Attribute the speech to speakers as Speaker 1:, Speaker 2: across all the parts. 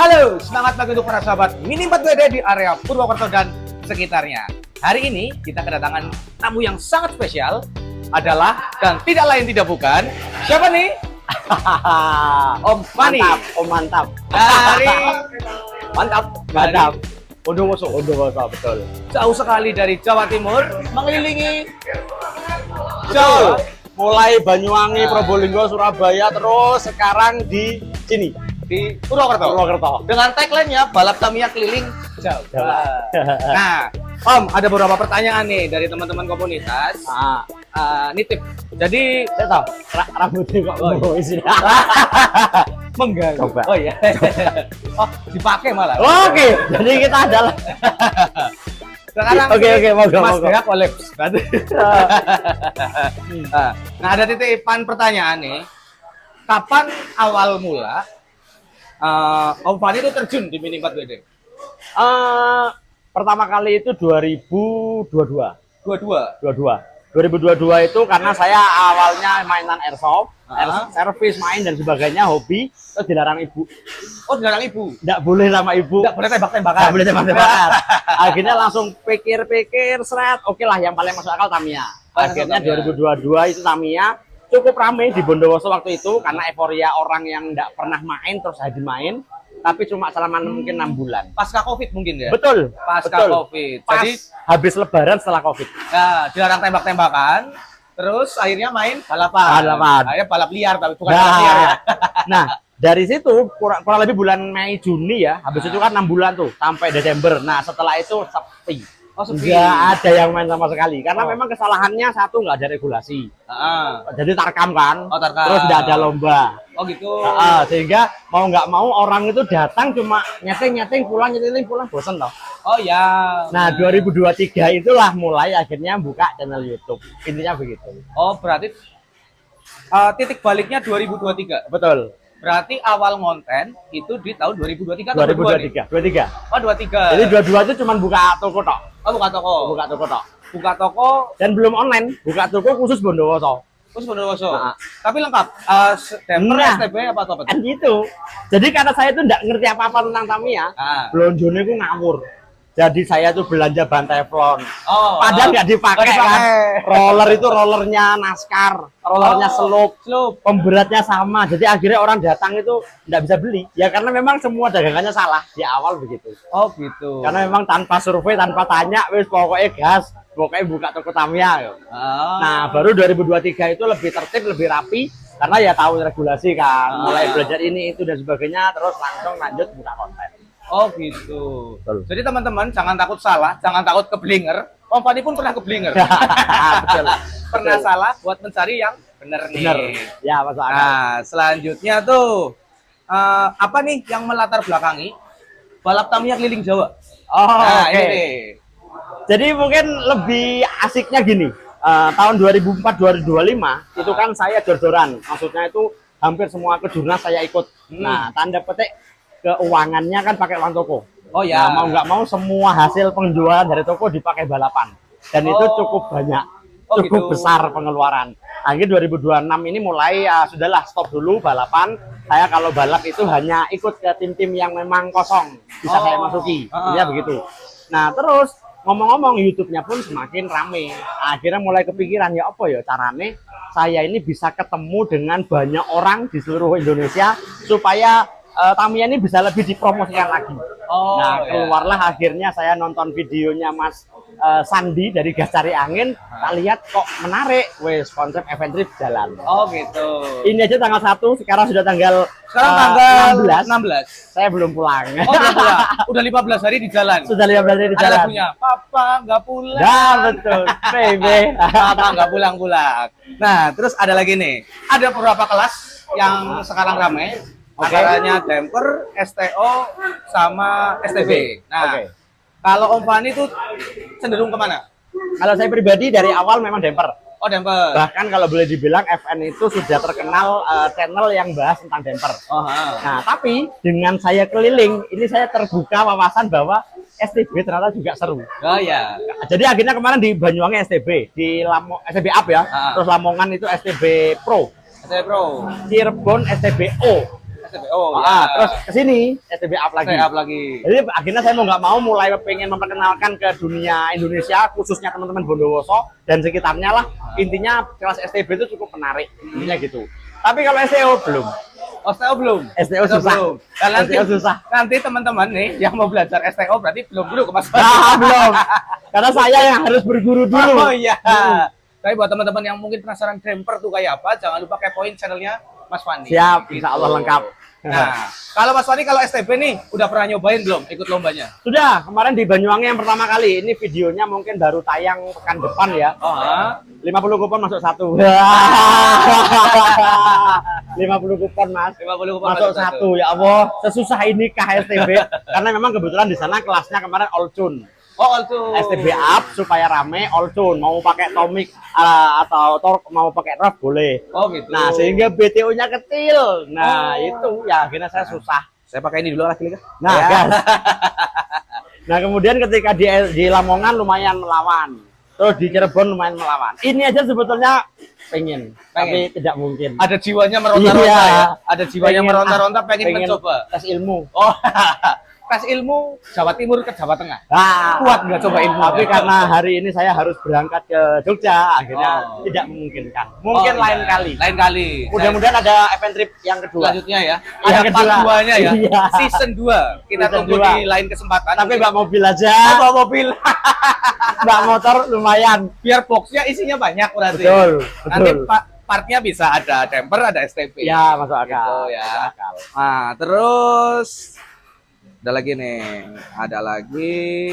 Speaker 1: Halo, semangat pagi untuk para sahabat Mini 4 WD di area Purwokerto dan sekitarnya. Hari ini kita kedatangan tamu yang sangat spesial adalah dan tidak lain tidak bukan siapa nih? Om Fani.
Speaker 2: Mantap, Om mantap.
Speaker 1: Dari
Speaker 2: Mantap.
Speaker 1: Bondowoso.
Speaker 2: Betul.
Speaker 1: Jauh sekali dari Jawa Timur mengelilingi
Speaker 2: Jawa. Mulai Banyuwangi, Probolinggo, Surabaya, terus sekarang di sini
Speaker 1: di Purwokerto. Dengan tagline-nya balap Tamiya keliling Jawa. Nah, Om, ada beberapa pertanyaan nih dari teman-teman komunitas. Nitip. Jadi,
Speaker 2: saya tahu rambutnya kok
Speaker 1: Oh,
Speaker 2: di sini.
Speaker 1: mengganggu.
Speaker 2: Coba.
Speaker 1: Oh iya. Oh, dipakai malah.
Speaker 2: Oke, jadi kita adalah
Speaker 1: Sekarang
Speaker 2: Oke, moga.
Speaker 1: Mas Dea kolaps. Nah, ada titipan pertanyaan nih. Kapan awal mula Om Fani itu terjun di Mini 4 WD?
Speaker 2: Pertama kali itu 2022.
Speaker 1: 22.
Speaker 2: Itu karena saya awalnya mainan airsoft, servis main dan sebagainya, hobi, terus dilarang ibu.
Speaker 1: Oh, dilarang ibu.
Speaker 2: Nggak boleh sama ibu.
Speaker 1: Nggak boleh tembak-tembakan.
Speaker 2: Nggak boleh tembak-tembakan. Akhirnya langsung pikir-pikir, seret. Oke lah, yang paling masuk akal Tamiya. Akhirnya 2022 itu Tamiya cukup ramai di Bondowoso waktu itu karena euforia orang yang nggak pernah main terus jadi main. Tapi cuma selama mungkin 6 bulan.
Speaker 1: Pasca Covid mungkin ya?
Speaker 2: Betul.
Speaker 1: Pasca Covid.
Speaker 2: Pas
Speaker 1: Jadi
Speaker 2: habis lebaran setelah Covid.
Speaker 1: ya, dilarang tembak-tembakan. Terus akhirnya main balapan. Akhirnya balap liar tapi bukan balap liar ya.
Speaker 2: Nah, dari situ kurang lebih bulan Mei Juni ya. Habis itu kan 6 bulan tuh sampai Desember. Nah, setelah itu sepi.
Speaker 1: Oh, sepi.
Speaker 2: Nggak ada yang main sama sekali karena memang kesalahannya satu nggak ada regulasi. Jadi tarkam kan.
Speaker 1: Oh, tarkam.
Speaker 2: Terus nggak ada lomba.
Speaker 1: Oh gitu.
Speaker 2: Sehingga mau nggak mau orang itu datang cuma nyeting pulang bosen loh.
Speaker 1: Oh ya.
Speaker 2: Nah, 2023 itulah mulai akhirnya buka channel YouTube. Intinya begitu.
Speaker 1: Oh, berarti titik baliknya 2023.
Speaker 2: Betul.
Speaker 1: Berarti awal konten itu di tahun 2023 atau
Speaker 2: 2023. 23.
Speaker 1: Oh, 23.
Speaker 2: Jadi 22 itu cuma buka toko tok.
Speaker 1: Oh, buka toko.
Speaker 2: Buka toko tok.
Speaker 1: Buka toko
Speaker 2: Dan belum online, buka toko khusus Bondowoso.
Speaker 1: terus Bondowoso.
Speaker 2: Nah.
Speaker 1: Tapi lengkap. Damper,
Speaker 2: Nah.
Speaker 1: STB apa apa?
Speaker 2: Kan gitu. Jadi karena saya itu enggak ngerti apa-apa tentang Tamiya, blonjone ku ngawur. Jadi saya tuh belanja ban teflon. Padahal nggak dipakai kan. Roller itu rollernya NASCAR, rollernya slope. Pemberatnya sama. Jadi akhirnya orang datang itu nggak bisa beli. Ya karena memang semua dagangannya salah di awal begitu.
Speaker 1: Oh gitu.
Speaker 2: Karena memang tanpa survei, tanpa tanya, wis pokoknya gas, pokoknya buka toko Tamiya. Nah, baru 2023 itu lebih tertib, lebih rapi. Karena ya tahu regulasi kan. Mulai belajar ini, itu, dan sebagainya. Terus langsung lanjut buka konten.
Speaker 1: Oh gitu.
Speaker 2: Betul.
Speaker 1: Jadi teman-teman jangan takut salah, jangan takut keblinger. Om Fani pun pernah keblinger.
Speaker 2: Betul.
Speaker 1: Pernah salah buat mencari yang benar nih.
Speaker 2: Bener. Ya, masuk akal.
Speaker 1: Nah, selanjutnya tuh apa nih yang melatar belakangi balap Tamiya keliling Jawa? Nah,
Speaker 2: Oke.
Speaker 1: ini nih.
Speaker 2: Jadi mungkin lebih asiknya gini. Tahun 2004-2025 itu kan saya jor-joran. Maksudnya itu hampir semua kejurnas saya ikut. Nah, tanda petik keuangannya kan pakai uang toko.
Speaker 1: Oh ya.
Speaker 2: Nah, mau nggak mau semua hasil penjualan dari toko dipakai balapan. Dan itu cukup banyak. Cukup
Speaker 1: gitu.
Speaker 2: besar pengeluaran. Akhirnya 2026 ini mulai sudahlah stop dulu balapan. Saya kalau balap itu hanya ikut ke tim-tim yang memang kosong bisa saya masuki. Ya begitu. Nah, terus ngomong-ngomong YouTube-nya pun semakin rame. Akhirnya mulai kepikiran ya apa ya carane saya ini bisa ketemu dengan banyak orang di seluruh Indonesia supaya Tamiya ini bisa lebih dipromosikan lagi. Nah, keluarlah akhirnya saya nonton videonya Mas Sandi dari Gas Cari Angin. Tak lihat kok menarik, wes konsep event trip jalan.
Speaker 1: Oh gitu.
Speaker 2: Ini aja tanggal 1, sekarang sudah tanggal
Speaker 1: tanggal 16.
Speaker 2: Saya belum pulang.
Speaker 1: Oh, belum pulang. Udah 15 hari di jalan.
Speaker 2: Sudah 15 hari di
Speaker 1: Ada
Speaker 2: jalan.
Speaker 1: lagunya, Papa nggak pulang.
Speaker 2: Nah, betul. Baby.
Speaker 1: Papa nggak pulang-pulang. Nah, terus ada lagi nih. Ada beberapa kelas yang sekarang ramai. Acaranya damper, STO, sama STB. Nah, kalau Om Fani itu cenderung kemana?
Speaker 2: Kalau saya pribadi dari awal memang damper.
Speaker 1: Oh, damper.
Speaker 2: Bahkan kalau boleh dibilang FN itu sudah terkenal channel yang bahas tentang damper. Nah, tapi dengan saya keliling, ini saya terbuka wawasan bahwa STB ternyata juga seru.
Speaker 1: Oh ya.
Speaker 2: Jadi akhirnya kemarin di Banyuwangi STB, di STB Up ya. Terus Lamongan itu STB Pro.
Speaker 1: STB Pro.
Speaker 2: Cirebon STB O.
Speaker 1: STB. Oh, ya.
Speaker 2: Terus ke sini STB up lagi.
Speaker 1: Stay up lagi.
Speaker 2: Jadi akhirnya saya mau nggak mau mulai pengen memperkenalkan ke dunia Indonesia, khususnya teman-teman Bondowoso dan sekitarnya lah. Intinya kelas STB itu cukup menarik, intinya gitu. Tapi kalau STO belum.
Speaker 1: Oh, STO belum?
Speaker 2: STO susah.
Speaker 1: Belum. Dan nanti,
Speaker 2: STO susah.
Speaker 1: Nanti teman-teman nih yang mau belajar STO berarti belum dulu ke Mas Fani.
Speaker 2: Nah, belum. Karena saya yang harus berguru dulu.
Speaker 1: Oh iya. Tapi buat teman-teman yang mungkin penasaran damper tuh kayak apa, jangan lupa kepoin channelnya Mas Fani.
Speaker 2: Siap, insya Allah lengkap.
Speaker 1: Nah, kalau Mas Fani kalau STB nih udah pernah nyobain belum ikut lombanya?
Speaker 2: Sudah, kemarin di Banyuwangi yang pertama kali. Ini videonya mungkin baru tayang pekan depan ya.
Speaker 1: Oh,
Speaker 2: 50 kupon masuk satu. 50 kupon Mas.
Speaker 1: 50 kupon
Speaker 2: masuk satu. Ya Allah, sesusah ini STB. Karena memang kebetulan di sana kelasnya kemarin all tune.
Speaker 1: Oh, itu.
Speaker 2: STB up supaya rame all tune. Mau pakai Tomic atau torque, mau pakai rough boleh.
Speaker 1: Oh gitu.
Speaker 2: Nah, sehingga BTO-nya kecil. Nah, itu ya akhirnya saya susah.
Speaker 1: Saya pakai ini dulu lah klik.
Speaker 2: Nah,
Speaker 1: ya.
Speaker 2: gas. Nah, kemudian ketika di Lamongan lumayan melawan. Terus di Cirebon lumayan melawan. Ini aja sebetulnya pengen. Tapi tidak mungkin.
Speaker 1: Ada jiwanya meronta-ronta
Speaker 2: Iya.
Speaker 1: ya. Ada jiwanya meronta-ronta pengen mencoba.
Speaker 2: Tes ilmu.
Speaker 1: Oh. Tes ilmu Jawa Timur ke Jawa Tengah.
Speaker 2: Nah,
Speaker 1: Kuat nggak coba ilmu?
Speaker 2: tapi karena hari ini saya harus berangkat ke Jogja, akhirnya tidak memungkinkan. Mungkin
Speaker 1: Oh,
Speaker 2: lain
Speaker 1: iya.
Speaker 2: kali.
Speaker 1: Lain kali.
Speaker 2: Mudah-mudahan ada event trip yang kedua.
Speaker 1: Selanjutnya ya.
Speaker 2: Yang
Speaker 1: Ada part
Speaker 2: kedua.
Speaker 1: 2-nya ya.
Speaker 2: Iya.
Speaker 1: Season 2. Kita
Speaker 2: Season
Speaker 1: tunggu
Speaker 2: 2.
Speaker 1: di lain kesempatan.
Speaker 2: Tapi mbak mobil aja,
Speaker 1: bawa mobil.
Speaker 2: mbak motor lumayan.
Speaker 1: Biar boxnya isinya banyak berarti.
Speaker 2: Betul,
Speaker 1: Nanti
Speaker 2: betul.
Speaker 1: partnya bisa ada damper, ada STP.
Speaker 2: Ya, masuk akal.
Speaker 1: Gitu ya.
Speaker 2: Masuk akal.
Speaker 1: Nah, terus ada lagi nih. Ada lagi.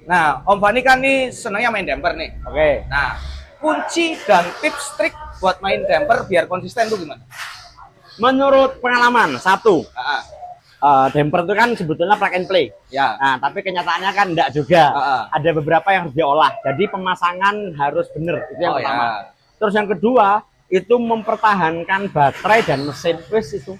Speaker 1: Nah, Om Fani kan nih senangnya main damper nih.
Speaker 2: Oke.
Speaker 1: Nah, kunci dan tips trik buat main damper biar konsisten tuh gimana?
Speaker 2: Menurut pengalaman, satu, damper itu kan sebetulnya plug and play.
Speaker 1: Ya.
Speaker 2: Nah, tapi kenyataannya kan enggak juga. Ada beberapa yang harus diolah. Jadi pemasangan harus bener. Itu yang pertama.
Speaker 1: Ya.
Speaker 2: Terus yang kedua, itu mempertahankan baterai dan mesin. Wis itu.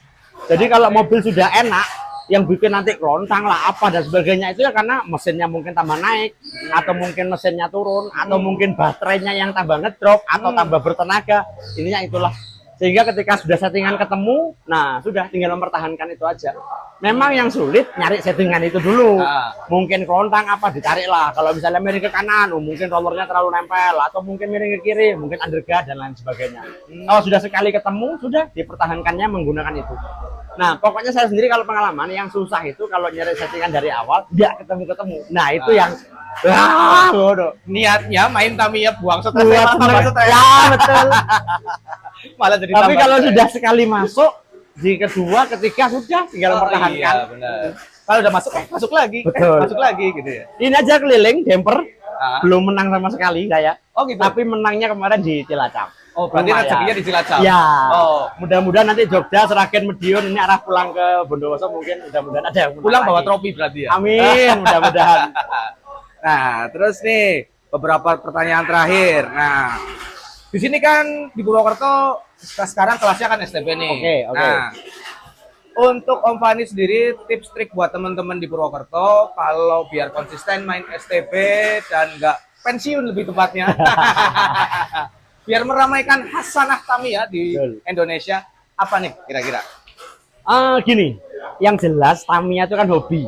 Speaker 2: Jadi kalau mobil sudah enak, yang bikin nanti kelontang lah apa dan sebagainya itu ya karena mesinnya mungkin tambah naik, atau mungkin mesinnya turun, atau mungkin baterainya yang tambah ngedrop atau tambah bertenaga. Ininya itulah. Sehingga ketika sudah settingan ketemu, nah sudah tinggal mempertahankan itu aja. Memang yang sulit nyari settingan itu dulu. Mungkin kelontang apa ditarik lah. Kalau misalnya miring ke kanan, mungkin rollernya terlalu nempel, atau mungkin miring ke kiri, mungkin underguard dan lain sebagainya. Kalau sudah sekali ketemu, sudah dipertahankannya menggunakan itu. Nah, pokoknya saya sendiri kalau pengalaman yang susah itu kalau nyari settingan dari awal tidak ketemu-ketemu. Nah, itu yang
Speaker 1: Niatnya main Tamiya buang stres,
Speaker 2: buat
Speaker 1: tambah stres.
Speaker 2: ya betul.
Speaker 1: Malah jadi
Speaker 2: Tapi
Speaker 1: tambah
Speaker 2: kalau
Speaker 1: stres.
Speaker 2: sudah sekali masuk, di kedua, ketiga sudah tinggal mempertahankan.
Speaker 1: Iya, benar. Kalau udah masuk, masuk lagi,
Speaker 2: Betul.
Speaker 1: masuk lagi gitu ya.
Speaker 2: Ini aja keliling damper, belum menang sama sekali saya.
Speaker 1: Oh gitu.
Speaker 2: Tapi menangnya kemarin di Cilacap.
Speaker 1: Oh, berarti
Speaker 2: Lumayan.
Speaker 1: rezekinya di Cilacap.
Speaker 2: Ya.
Speaker 1: Oh,
Speaker 2: Mudah-mudahan nanti Jogja, Seragen, Medion ini arah pulang ke Bondowoso mungkin mudah-mudahan ada yang menang
Speaker 1: pulang bawa
Speaker 2: lagi.
Speaker 1: trofi berarti ya.
Speaker 2: Amin, mudah-mudahan.
Speaker 1: Nah, terus nih beberapa pertanyaan terakhir. Nah, di sini kan di Purwokerto sekarang kelasnya kan STB nih.
Speaker 2: Oke.
Speaker 1: Nah, untuk Om Fani sendiri tips trik buat teman-teman di Purwokerto kalau biar konsisten main STB dan nggak pensiun lebih tepatnya. Biar meramaikan Hasanah Tamiya di
Speaker 2: Betul.
Speaker 1: Indonesia, apa nih kira-kira?
Speaker 2: Gini, yang jelas Tamiya itu kan hobi.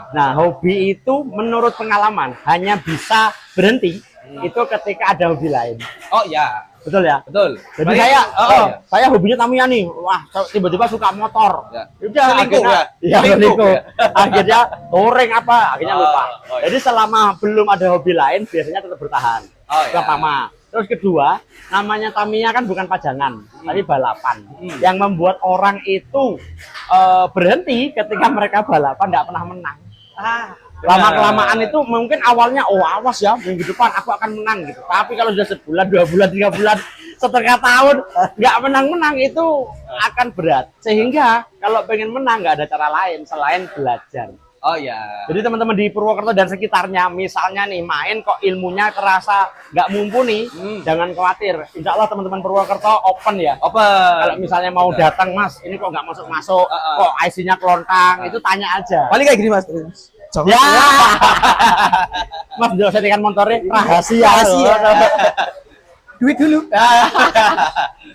Speaker 2: Nah, hobi itu menurut pengalaman hanya bisa berhenti itu ketika ada hobi lain.
Speaker 1: Oh ya,
Speaker 2: Betul ya?
Speaker 1: betul.
Speaker 2: Jadi
Speaker 1: Baik.
Speaker 2: saya,
Speaker 1: iya.
Speaker 2: saya hobinya Tamiya nih. Wah, tiba-tiba suka motor.
Speaker 1: Ya.
Speaker 2: Udah,
Speaker 1: Selingkuh
Speaker 2: akhirnya,
Speaker 1: ya? Selingkuh
Speaker 2: selingkuh.
Speaker 1: ya?
Speaker 2: Akhirnya touring apa? Akhirnya lupa.
Speaker 1: Oh, iya.
Speaker 2: Jadi selama belum ada hobi lain, biasanya tetap bertahan.
Speaker 1: Oh, iya.
Speaker 2: Pertama. Terus kedua, namanya Tamiya kan bukan pajangan, tapi balapan. Yang membuat orang itu berhenti ketika mereka balapan nggak pernah menang. Lama-kelamaan itu mungkin awalnya awas ya minggu depan aku akan menang gitu. Tapi kalau sudah sebulan, 2 bulan, 3 bulan, setengah tahun nggak menang-menang itu akan berat. Sehingga kalau pengen menang nggak ada cara lain selain belajar.
Speaker 1: Oh ya.
Speaker 2: Jadi teman-teman di Purwokerto dan sekitarnya, misalnya nih main kok ilmunya terasa nggak mumpuni, jangan khawatir. Insya Allah teman-teman Purwokerto open ya.
Speaker 1: Open.
Speaker 2: Kalau misalnya mau datang Mas, ini kok nggak masuk-masuk, kok IC-nya kelontang, itu tanya aja.
Speaker 1: Paling kayak gini Mas.
Speaker 2: Ya, Mas jangan settingan motornya rahasia.
Speaker 1: Rahasia. Duit dulu.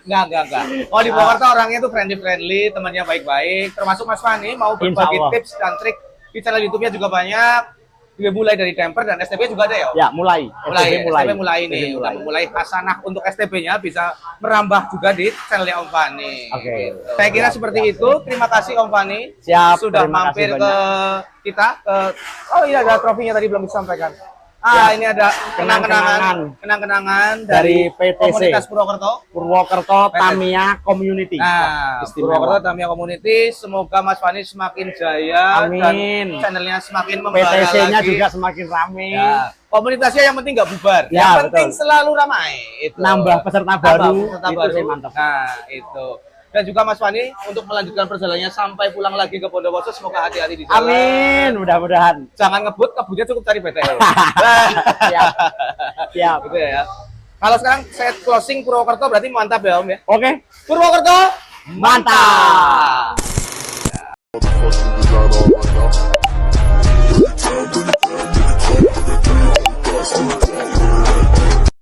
Speaker 1: Enggak. Oh, di Purwokerto orangnya tuh friendly, temannya baik-baik. Termasuk Mas Fani mau berbagi
Speaker 2: Allah.
Speaker 1: tips dan trik di channel YouTube-nya juga banyak. Juga mulai dari temper dan STB juga ada ya?
Speaker 2: Ya, mulai.
Speaker 1: STB mulai nih. Udah mulai hasanah untuk STB-nya bisa merambah juga di channelnya Om Fani.
Speaker 2: Oke.
Speaker 1: Gitu. Saya kira seperti itu. Terima kasih Om Fani.
Speaker 2: Siap.
Speaker 1: Sudah
Speaker 2: terima
Speaker 1: mampir
Speaker 2: kasih
Speaker 1: ke
Speaker 2: banyak.
Speaker 1: kita. Oh iya, ada trofinya tadi belum disampaikan. Ini ada kenang-kenangan
Speaker 2: dari PTC.
Speaker 1: Komunitas Purwokerto.
Speaker 2: Purwokerto Tamiya Community.
Speaker 1: Nah, Purwokerto Tamiya Community. Semoga Mas Fani semakin jaya
Speaker 2: Amin.
Speaker 1: dan channelnya semakin membara
Speaker 2: PTC-nya
Speaker 1: lagi.
Speaker 2: juga semakin ramai.
Speaker 1: Ya, komunitasnya yang penting nggak bubar.
Speaker 2: Ya,
Speaker 1: Yang penting
Speaker 2: betul.
Speaker 1: selalu ramai. Itu.
Speaker 2: Nambah peserta baru,
Speaker 1: peserta
Speaker 2: itu
Speaker 1: baru.
Speaker 2: sih mantap.
Speaker 1: Nah, itu. Dan juga Mas Fani untuk melanjutkan perjalanannya sampai pulang lagi ke Bondowoso, semoga hati-hati di jalan.
Speaker 2: Amin, mudah-mudahan.
Speaker 1: Jangan ngebut, kebutnya cukup cari BTL.
Speaker 2: Siap. Siap.
Speaker 1: Gitu ya. Kalau sekarang saya closing Purwokerto berarti mantap ya Om ya.
Speaker 2: Oke.
Speaker 1: Purwokerto
Speaker 2: Mantap.